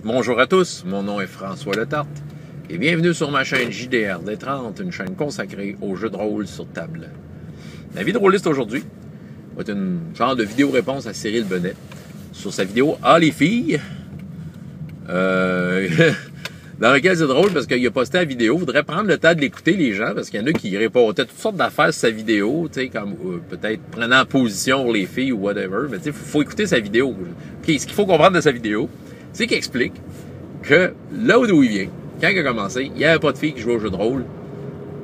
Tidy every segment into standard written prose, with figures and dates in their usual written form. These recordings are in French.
Bonjour à tous, mon nom est François Letarte et bienvenue sur ma chaîne JDR D30, une chaîne consacrée aux jeux de rôle sur table. La vidéo drôliste aujourd'hui va être une genre de vidéo-réponse à Cyril Benet sur sa vidéo « Ah les filles », dans laquelle c'est drôle parce qu'il a posté la vidéo. Il faudrait prendre le temps de l'écouter, les gens, parce qu'il y en a qui répondent toutes sortes d'affaires sur sa vidéo, tu sais, comme peut-être prenant position pour les filles ou whatever, mais tu sais, faut écouter sa vidéo. Okay, ce qu'il faut comprendre de sa vidéo, c'est qu'il explique que là d'où il vient, quand il a commencé, il n'y avait pas de filles qui jouaient au jeu de rôle.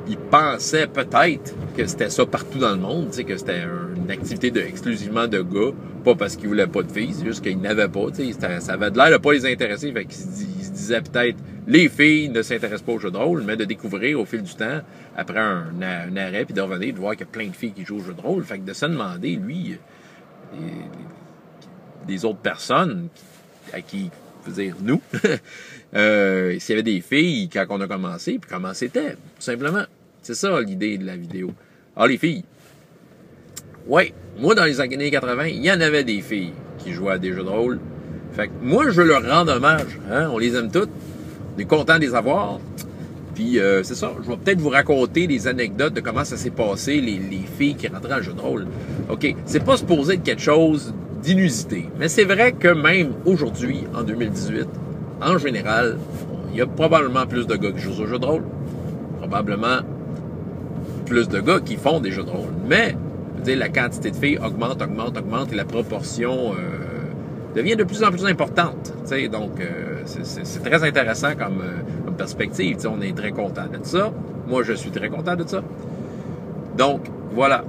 Il pensait peut-être que c'était ça partout dans le monde, tu sais, que c'était une activité exclusivement de gars, pas parce qu'ils voulaient pas de filles, c'est juste qu'ils n'avaient pas, tu sais, ça avait de l'air de pas les intéresser, fait qu'il se disait peut-être les filles ne s'intéressent pas au jeu de rôle, mais de découvrir au fil du temps, après un arrêt, puis de revenir, de voir qu'il y a plein de filles qui jouent au jeu de rôle, fait que de se demander, lui, des autres personnes à qui, je veux dire, nous, s'il y avait des filles quand on a commencé, puis comment c'était, tout simplement. C'est ça l'idée de la vidéo. Ah, les filles. Ouais, moi, dans les années 80, il y en avait des filles qui jouaient à des jeux de rôle. Fait que moi, je leur rends hommage. Hein? On les aime toutes. On est content de les avoir. Puis, c'est ça. Je vais peut-être vous raconter des anecdotes de comment ça s'est passé, les filles qui rentraient en jeu de rôle. OK, c'est pas supposé être quelque chose d'inusité. Mais c'est vrai que même aujourd'hui, en 2018, en général, il y a probablement plus de gars qui jouent au jeu de rôle. Probablement plus de gars qui font des jeux de rôle. Mais, je veux dire, la quantité de filles augmente et la proportion devient de plus en plus importante. T'sais, donc, c'est très intéressant comme perspective. T'sais, on est très content de ça. Moi, je suis très content de ça. Donc, voilà.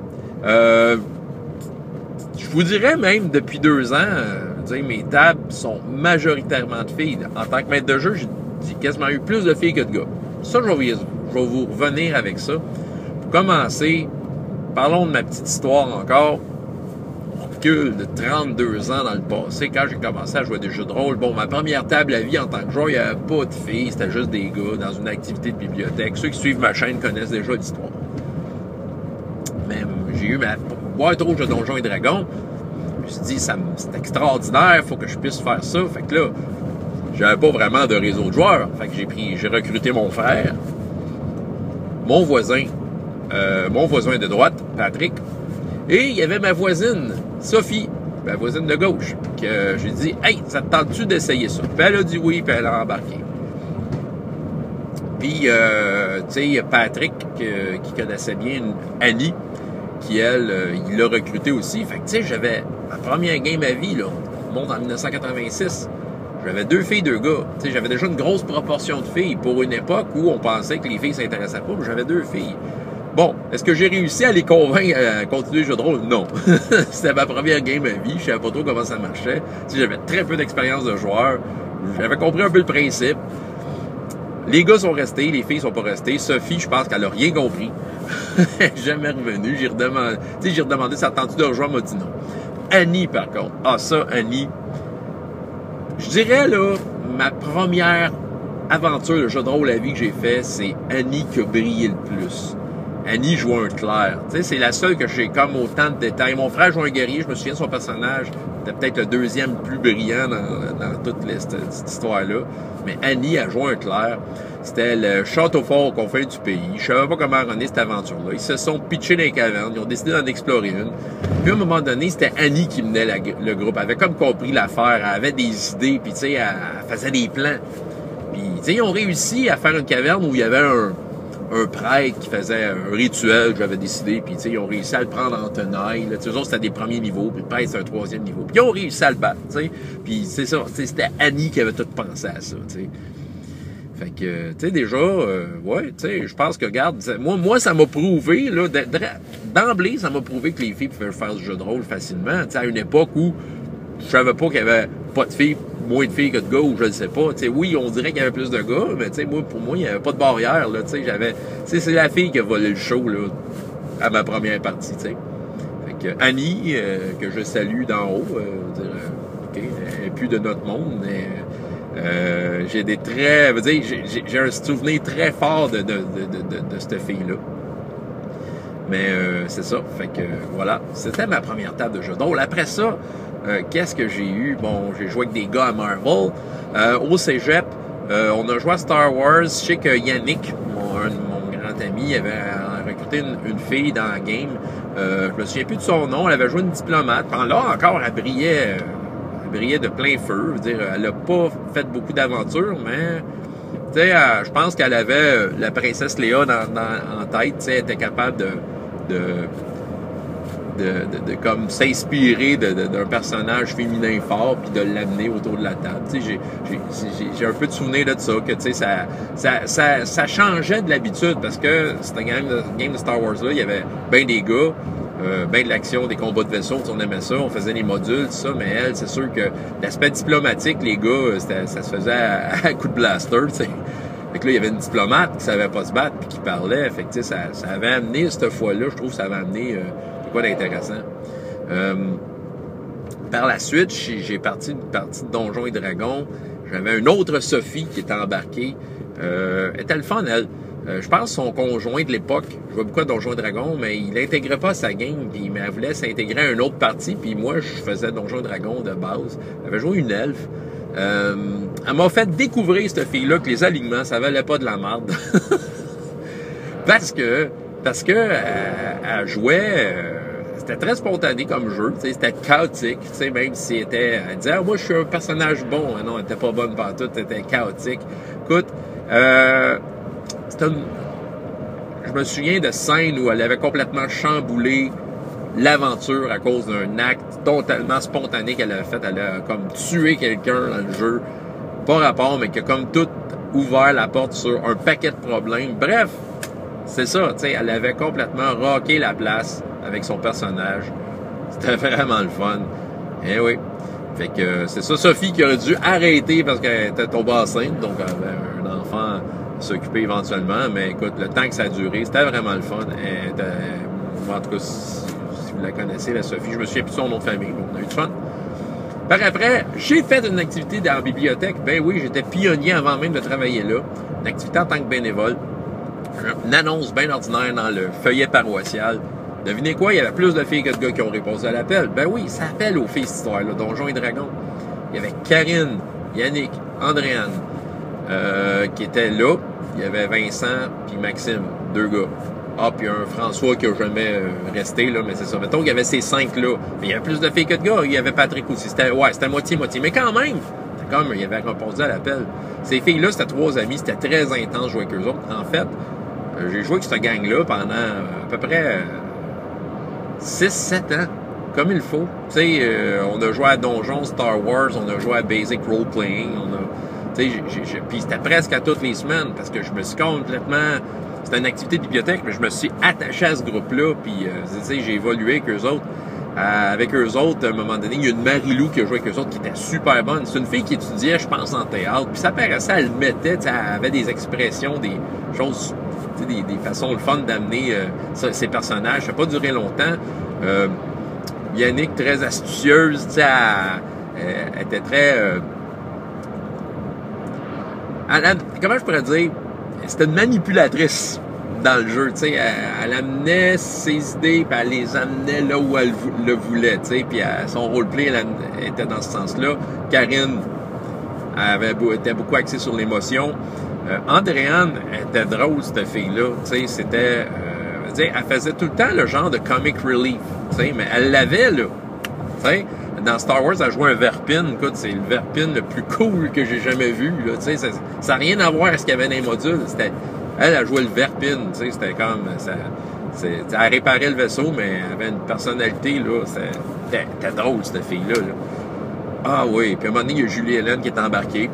Je vous dirais même, depuis 2 ans, mes tables sont majoritairement de filles. En tant que maître de jeu, j'ai quasiment eu plus de filles que de gars. Ça, je vais vous revenir avec ça. Pour commencer, parlons de ma petite histoire encore. On recule de 32 ans dans le passé, quand j'ai commencé à jouer à des jeux de rôle. Bon, ma première table à vie en tant que joueur, il n'y avait pas de filles, c'était juste des gars dans une activité de bibliothèque. Ceux qui suivent ma chaîne connaissent déjà l'histoire. Même, j'ai eu ma boîte rouge de Donjons et Dragons. Je me suis dit, c'est extraordinaire, il faut que je puisse faire ça. Fait que là, j'avais pas vraiment de réseau de joueurs. Fait que j'ai recruté mon frère, mon voisin de droite, Patrick, et il y avait ma voisine, Sophie, ma voisine de gauche, que j'ai dit, hey, ça te tente-tu d'essayer ça? Puis elle a dit oui, puis elle a embarqué. Puis, tu sais, Patrick, qui connaissait bien Annie, qui, elle, il l'a recruté aussi. Fait que, tu sais, j'avais ma première game à vie, là, on monte en 1986. J'avais 2 filles, 2 gars. Tu sais, j'avais déjà une grosse proportion de filles pour une époque où on pensait que les filles s'intéressaient pas, mais j'avais 2 filles. Bon, est-ce que j'ai réussi à les convaincre à continuer le jeu de rôle? Non. C'était ma première game à vie. Je savais pas trop comment ça marchait. Tu sais, j'avais très peu d'expérience de joueur. J'avais compris un peu le principe. Les gars sont restés, les filles sont pas restées. Sophie, je pense qu'elle a rien compris. Jamais revenue. J'ai redemandé, ça tente-tu de rejoindre? Elle m'a dit non. Annie, par contre. Ah, ça, Annie. Je dirais, là, ma première aventure de jeu de rôle à vie que j'ai fait, c'est Annie qui a brillé le plus. Annie joue un clerc. Tu sais, c'est la seule que j'ai comme autant de détails. Mon frère joue un guerrier, je me souviens de son personnage. C'était peut-être le 2e le plus brillant dans toute cette histoire-là. Mais Annie a joué un clerc. C'était le château fort qu'on fait du pays. Je savais pas comment runner cette aventure-là. Ils se sont pitchés dans les cavernes. Ils ont décidé d'en explorer une. Puis à un moment donné, c'était Annie qui menait le groupe. Elle avait comme compris l'affaire. Elle avait des idées. Puis tu sais, elle faisait des plans. Puis tu sais, ils ont réussi à faire une caverne où il y avait un prêtre qui faisait un rituel que j'avais décidé, puis tu sais, ils ont réussi à le prendre en tenaille. Eux autres, c'était des premiers niveaux, puis le prêtre, c'est un 3e niveau. Puis ils ont réussi à le battre, tu sais. Puis c'est ça, c'était Annie qui avait tout pensé à ça, tu sais. Fait que, tu sais, déjà, ouais, tu sais, je pense que, regarde, moi, ça m'a prouvé, là, d'emblée, ça m'a prouvé que les filles pouvaient faire du jeu de rôle facilement, tu sais, à une époque où je savais pas qu'il y avait pas de filles, moins de filles que de gars, ou je ne sais pas. Tu sais, oui, on dirait qu'il y avait plus de gars, mais tu sais, pour moi, il n'y avait pas de barrière, là, tu sais, c'est la fille qui a volé le show, là, à ma première partie, tu sais. Fait que Annie, que je salue d'en haut, OK, elle n'est plus de notre monde, mais j'ai j'ai un souvenir très fort de cette fille-là. Mais c'est ça, fait que voilà, c'était ma première table de jeu de rôle. Après ça, Qu'est-ce que j'ai eu? Bon, j'ai joué avec des gars à Marvel. Au cégep, on a joué à Star Wars. Je sais que Yannick, mon grand ami, avait recruté une fille dans la game. Je me souviens plus de son nom. Elle avait joué une diplomate. Pendant là, encore, elle brillait de plein feu. Je veux dire, elle n'a pas fait beaucoup d'aventures, mais tu sais, je pense qu'elle avait la princesse Léa en tête. Tu sais, elle était capable de comme s'inspirer d'un personnage féminin fort puis de l'amener autour de la table. Tu sais, j'ai un peu de souvenir de ça, que tu sais, ça changeait de l'habitude parce que c'était game de Star Wars là, il y avait bien des gars, bien de l'action, des combats de vaisseaux, on aimait ça, on faisait les modules, tout ça, mais elle, c'est sûr que l'aspect diplomatique, les gars, ça se faisait à coup de blaster, tu sais. Fait que là, il y avait une diplomate qui savait pas se battre puis qui parlait. Fait que, tu sais, ça avait amené, cette fois-là, je trouve que ça avait amené quoi d'intéressant. Par la suite, j'ai parti une partie de Donjons et Dragons. J'avais une autre Sophie qui était embarquée. Elle était le fun, elle. Je pense son conjoint de l'époque, je vois beaucoup de Donjons et Dragons, mais il l'intégrait pas à sa game, puis elle voulait s'intégrer à une autre partie, puis moi, je faisais Donjons et Dragons de base. Elle avait joué une elfe. Elle m'a fait découvrir, cette fille-là, que les alignements, ça valait pas de la merde. parce que elle jouait, c'était très spontané comme jeu, c'était chaotique, même si elle disait, ah, moi je suis un personnage bon, non, elle était pas bonne partout, elle était chaotique. Écoute, je me souviens de scènes où elle avait complètement chamboulé l'aventure à cause d'un acte totalement spontané qu'elle avait fait. Elle a comme tué quelqu'un dans le jeu, pas rapport, mais qui a comme tout ouvert la porte sur un paquet de problèmes. Bref, c'est ça, tu sais, elle avait complètement rocké la place avec son personnage. C'était vraiment le fun. Eh oui. Fait que c'est ça, Sophie qui aurait dû arrêter parce qu'elle était tombée enceinte, donc elle avait un enfant à s'occuper éventuellement, mais écoute, le temps que ça a duré, c'était vraiment le fun. En tout cas, si vous la connaissez, la Sophie, je me souviens plus de son nom de famille, donc on a eu du fun. Par après, j'ai fait une activité dans la bibliothèque. Ben oui, j'étais pionnier avant même de travailler là. Une activité en tant que bénévole. Une annonce bien ordinaire dans le feuillet paroissial. Devinez quoi? Il y avait plus de filles que de gars qui ont répondu à l'appel. Ben oui, ça appelle aux filles, cette histoire-là, Donjons et Dragons. Il y avait Karine, Yannick, Andréane, qui étaient là. Il y avait Vincent puis Maxime, 2 gars. Ah, puis un François qui n'a jamais resté, là, mais c'est ça. Mettons qu'il y avait ces 5-là. Mais il y avait plus de filles que de gars. Il y avait Patrick aussi. C'était moitié-moitié. Mais quand même, c'était comme, il avait répondu à l'appel. Ces filles-là, c'était 3 amis. C'était très intense de jouer avec eux autres. En fait, j'ai joué avec cette gang-là pendant à peu près 6-7 ans. Comme il faut. Tu sais, on a joué à Donjons, Star Wars, on a joué à Basic Role Playing, puis c'était presque à toutes les semaines parce que je me suis complètement... C'était une activité de bibliothèque, mais je me suis attaché à ce groupe-là, puis j'ai évolué avec eux autres. Avec eux autres, à un moment donné, il y a une Marie-Lou qui a joué avec eux autres qui était super bonne. C'est une fille qui étudiait, je pense, en théâtre, puis ça paraissait, elle mettait, elle avait des expressions, des choses, des façons le fun d'amener ses personnages. Ça n'a pas duré longtemps. Yannick, très astucieuse, elle était très... comment je pourrais dire? C'était une manipulatrice dans le jeu, tu sais. Elle amenait ses idées, puis elle les amenait là où elle le voulait, tu sais. Puis son roleplay, elle était dans ce sens-là. Karine était beaucoup axée sur l'émotion. Andréane était drôle, cette fille-là, tu sais. C'était... elle faisait tout le temps le genre de comic relief, tu sais. Mais elle l'avait, là, tu sais. Dans Star Wars, elle jouait un Verpine. Écoute, c'est le Verpine le plus cool que j'ai jamais vu. Là, ça n'a rien à voir avec ce qu'il y avait dans les modules. Elle a joué le Verpine. C'était comme... elle réparait le vaisseau, mais elle avait une personnalité. Là, c'était drôle, cette fille-là. Là. Ah oui. Puis à un moment donné, il y a Julie-Hélène qui est embarquée.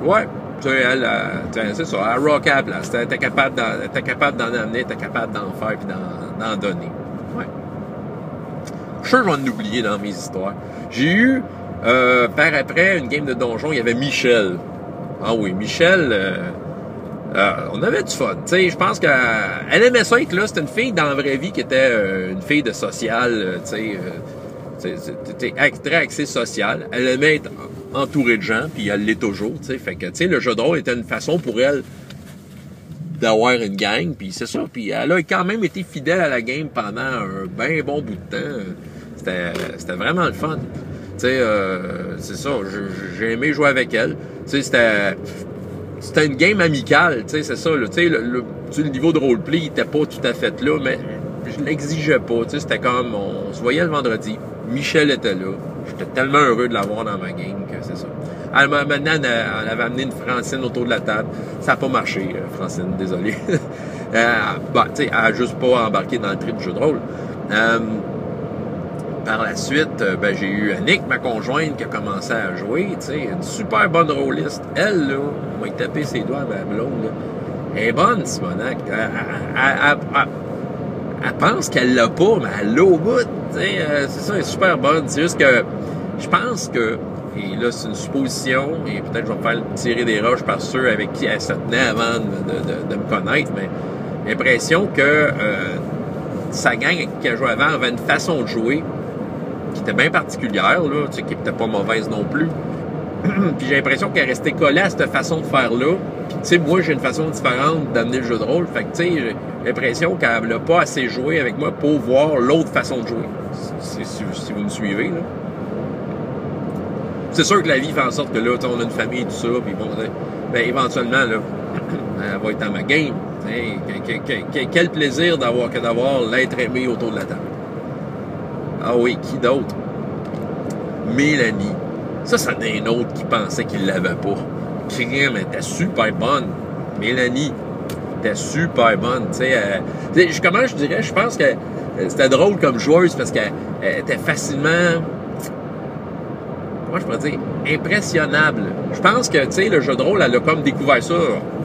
Ouais. C'est ça. Elle rockait à la place. Elle était capable d'en amener, elle était capable d'en faire puis d'en donner. Ouais. Je suis sûr que je vais en oublier dans mes histoires. J'ai eu, par après, une game de donjon, il y avait Michel. Ah oui, Michel, on avait du fun. Tu sais, je pense qu'elle aimait ça être là. C'était une fille dans la vraie vie qui était une fille de social, tu sais, très axée sociale. Elle aimait être entourée de gens, puis elle l'est toujours, tu sais. Fait que, tu sais, le jeu de rôle était une façon pour elle d'avoir une gang, puis c'est ça. Puis elle a quand même été fidèle à la game pendant un bien bon bout de temps. C'était vraiment le fun. sais, c'est ça, j'ai aimé jouer avec elle. Tu sais, c'était une game amicale, tu sais, c'est ça. Tu sais, le niveau de roleplay, il était pas tout à fait là, mais je l'exigeais pas. Tu sais, c'était comme, on se voyait le vendredi. Michel était là. J'étais tellement heureux de l'avoir dans ma game que c'est ça. Maintenant, elle avait amené une Francine autour de la table. Ça n'a pas marché, Francine, désolé. Bah, tu sais, elle a juste pas embarqué dans le trip du jeu de rôle. Par la suite, ben, j'ai eu Annick, ma conjointe, qui a commencé à jouer, tu sais, une super bonne rôliste. Elle, là, m'a tapé ses doigts à ma blonde, là. Elle est bonne, Simonac. Elle pense qu'elle l'a pas, mais elle l'a au bout, tu sais, c'est ça, elle est super bonne. C'est juste que, je pense que, et là, c'est une supposition, et peut-être que je vais me faire tirer des roches par ceux avec qui elle se tenait avant de me connaître, mais j'ai l'impression que sa gang avec qui elle jouait avant avait une façon de jouer qui était bien particulière, là, tu sais, qui n'était pas mauvaise non plus. Puis j'ai l'impression qu'elle restait collée à cette façon de faire-là. Puis, tu sais, moi, j'ai une façon différente d'amener le jeu de rôle. Fait que, tu sais, j'ai l'impression qu'elle n'a pas assez joué avec moi pour voir l'autre façon de jouer. Si vous me suivez, là. C'est sûr que la vie fait en sorte que là, on a une famille et tout ça, puis bon, ben, éventuellement, là, elle va être dans ma game. Quel plaisir d'avoir l'être aimé autour de la table. Ah oui, qui d'autre? Mélanie. Ça, c'en est un autre qui pensait qu'il l'avait pas. Crème, elle était super bonne. Mélanie était super bonne. Tu sais, comment je dirais? Je pense que c'était drôle comme joueuse parce qu'elle était facilement... Comment je pourrais dire? Impressionnable. Je pense que, tu sais, le jeu de rôle, elle a comme découvert ça,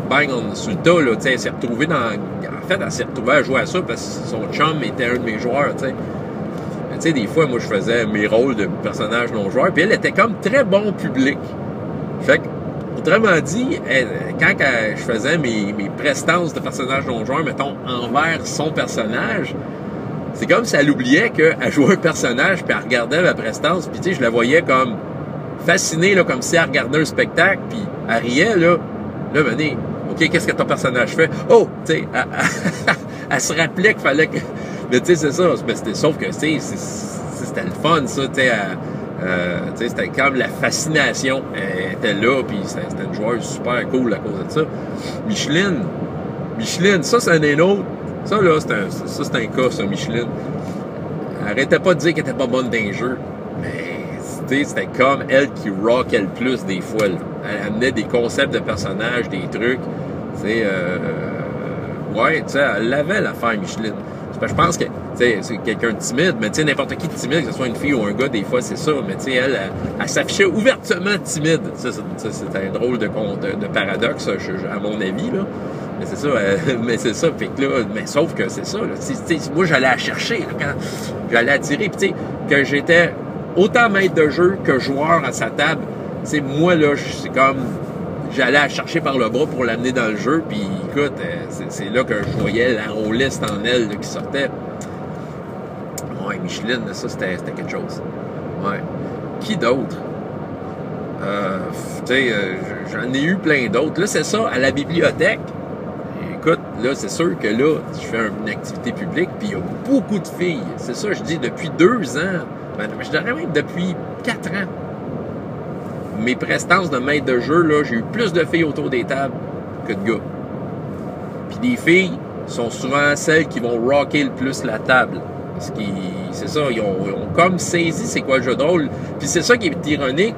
bang, sur le tas, là. Tu sais, elle s'est retrouvée dans... En fait, elle s'est retrouvée à jouer à ça parce que son chum était un de mes joueurs, tu sais. Tu sais, des fois, moi, je faisais mes rôles de personnages non-joueurs, puis elle était comme très bon public. Fait que, autrement dit, quand je faisais mes prestances de personnages non-joueurs, mettons, envers son personnage, c'est comme si elle oubliait qu'elle jouait un personnage, puis elle regardait ma prestance, puis tu sais, je la voyais comme fascinée, là, comme si elle regardait un spectacle, puis elle riait, là, venez, OK, qu'est-ce que ton personnage fait? Oh, tu sais, elle se rappelait qu'il fallait que... Mais tu sais, c'est ça. Sauf que, tu sais, c'était le fun, ça, tu sais. C'était comme la fascination. Elle était là, puis c'était une joueuse super cool à cause de ça. Micheline, ça, c'est un autre. Ça, là, c'est un cas, ça, Micheline. Elle arrêtait pas de dire qu'elle était pas bonne dans les jeux. Mais, tu sais, c'était comme elle qui rockait le plus des fois, là. Elle amenait des concepts de personnages, des trucs. Tu sais, ouais, tu sais, elle l'avait, l'affaire, Micheline. Je pense que c'est quelqu'un de timide, mais n'importe qui de timide, que ce soit une fille ou un gars, des fois, c'est ça. Mais elle s'affichait ouvertement timide. C'est un drôle de paradoxe, à mon avis, là. Mais c'est ça, Fait que là, mais sauf que c'est ça, là. Moi, j'allais la chercher, là, quand j'allais attirer. Puis, que j'étais autant maître de jeu que joueur à sa table. Moi, là, c'est comme... J'allais la chercher par le bras pour l'amener dans le jeu, puis écoute, c'est là que je voyais la rôliste en elle là, qui sortait. Ouais, Micheline, ça, c'était quelque chose. Ouais. Qui d'autre? Tu sais, j'en ai eu plein d'autres. Là, c'est ça, à la bibliothèque. Écoute, là, c'est sûr que là, je fais une activité publique, puis il y a beaucoup de filles. C'est ça, je dis, depuis 2 ans, je dirais même depuis 4 ans. Mes prestances de maître de jeu, là, j'ai eu plus de filles autour des tables que de gars. Puis les filles sont souvent celles qui vont rocker le plus la table. Parce qu'ils, c'est ça, ils ont comme saisi c'est quoi le jeu de rôle. Puis c'est ça qui est ironique.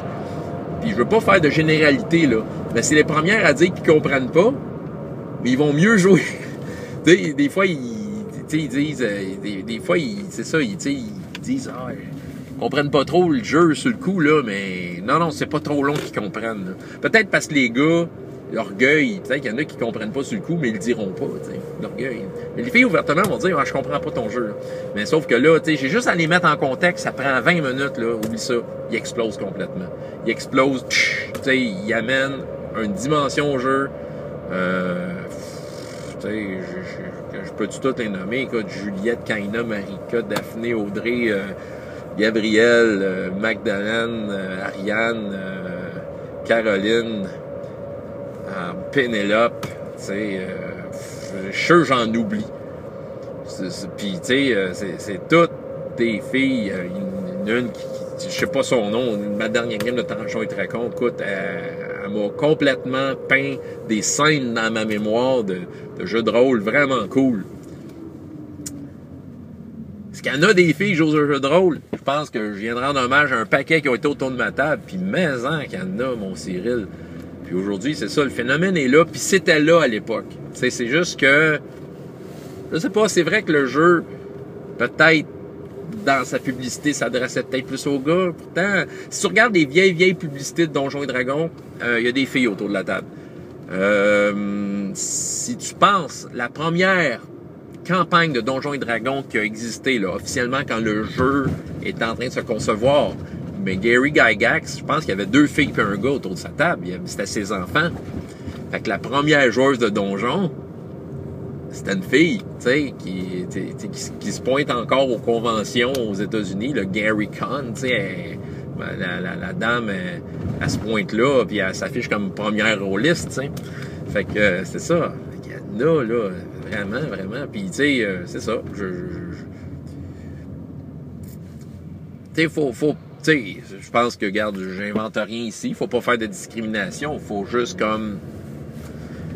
Puis je veux pas faire de généralité, là. Mais c'est les premières à dire qu'ils comprennent pas, mais ils vont mieux jouer. Tu sais, des fois, ils disent... des fois, c'est ça, ils disent... Ah, ils comprennent pas trop le jeu sur le coup, là, mais non, c'est pas trop long qu'ils comprennent. Là. Peut-être parce que les gars, l'orgueil, peut-être qu'il y en a qui comprennent pas sur le coup, mais ils le diront pas, tu sais, l'orgueil. Mais les filles, ouvertement, vont dire, je comprends pas ton jeu, là. Mais sauf que là, tu sais, j'ai juste à les mettre en contexte, ça prend 20 minutes, là, oublie ça, ils explosent complètement. Ils explosent, tu sais, ils amènent une dimension au jeu, tu sais, je peux-tu toutes les nommer, écoute, Juliette, Kaina, Marika, Daphné, Audrey, Gabrielle, Magdalene, Ariane, Caroline, Pénélope, tu sais, je suis sûr j'en oublie. Puis, tu sais, c'est toutes des filles, une qui je sais pas son nom, ma dernière game de Donjons et Dragons, écoute, elle m'a complètement peint des scènes dans ma mémoire de jeux de rôle vraiment cool. Est-ce qu'il y en a des filles qui jouent aux jeux de rôle? Je pense que je viens de rendre hommage à un paquet qui ont été autour de ma table, puis mais-en qu'il y en a, mon Cyril. Puis aujourd'hui, c'est ça, le phénomène est là, puis c'était là à l'époque. C'est juste que, je sais pas, c'est vrai que le jeu, peut-être, dans sa publicité, s'adressait peut-être plus aux gars. Pourtant, si tu regardes des vieilles publicités de Donjons et Dragons, il y a des filles autour de la table. Si tu penses, la première campagne de Donjons et Dragons qui a existé là, officiellement quand le jeu est en train de se concevoir, mais Gary Gygax, je pense qu'il y avait 2 filles et un gars autour de sa table. C'était ses enfants. Fait que la première joueuse de Donjons, c'était une fille, tu sais, qui se pointe encore aux conventions aux États-Unis, le Gary Con, tu sais, la dame, elle se pointe là, puis elle s'affiche comme première rôliste, tu sais. Fait que c'est ça. Il y en a, là, vraiment. Puis, tu sais, c'est ça. Tu sais, tu sais, je pense que, regarde, j'invente rien ici. Faut pas faire de discrimination. Faut juste, comme,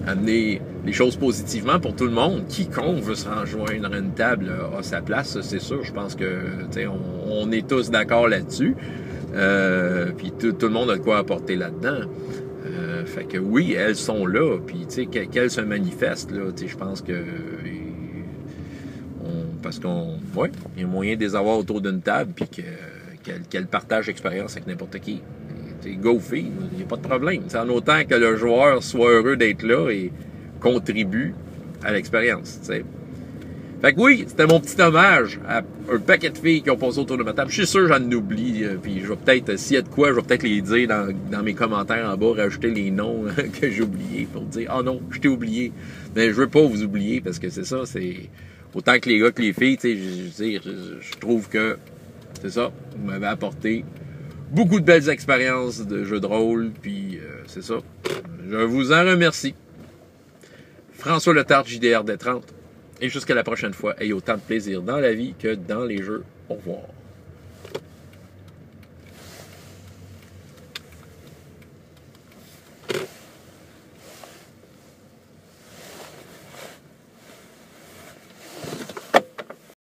amener les choses positivement pour tout le monde. Quiconque veut se rejoindre à une table a sa place, c'est sûr. Je pense que, tu sais, on est tous d'accord là-dessus. Puis tout le monde a de quoi apporter là-dedans. Fait que oui, elles sont là, puis tu sais, qu'elles se manifestent, là, tu sais, je pense que... parce qu'on... Ouais, il y a moyen de les avoir autour d'une table, puis qu'elles partagent l'expérience avec n'importe qui. Tu sais, go fille, il n'y a pas de problème. C'est en autant que le joueur soit heureux d'être là et contribue à l'expérience, tu sais. Fait que oui, c'était mon petit hommage à un paquet de filles qui ont passé autour de ma table. Je suis sûr que j'en oublie, puis je vais peut-être, s'il y a de quoi, je vais peut-être les dire dans mes commentaires en bas, rajouter les noms que j'ai oubliés pour dire « Ah non, je t'ai oublié ». Mais je veux pas vous oublier parce que c'est ça, c'est... Autant que les gars que les filles, tu sais, je trouve que, c'est ça, vous m'avez apporté beaucoup de belles expériences de jeux de rôle, puis c'est ça. Je vous en remercie. François Letarte, JDR des 30. Et jusqu'à la prochaine fois, ayez autant de plaisir dans la vie que dans les jeux. Au revoir.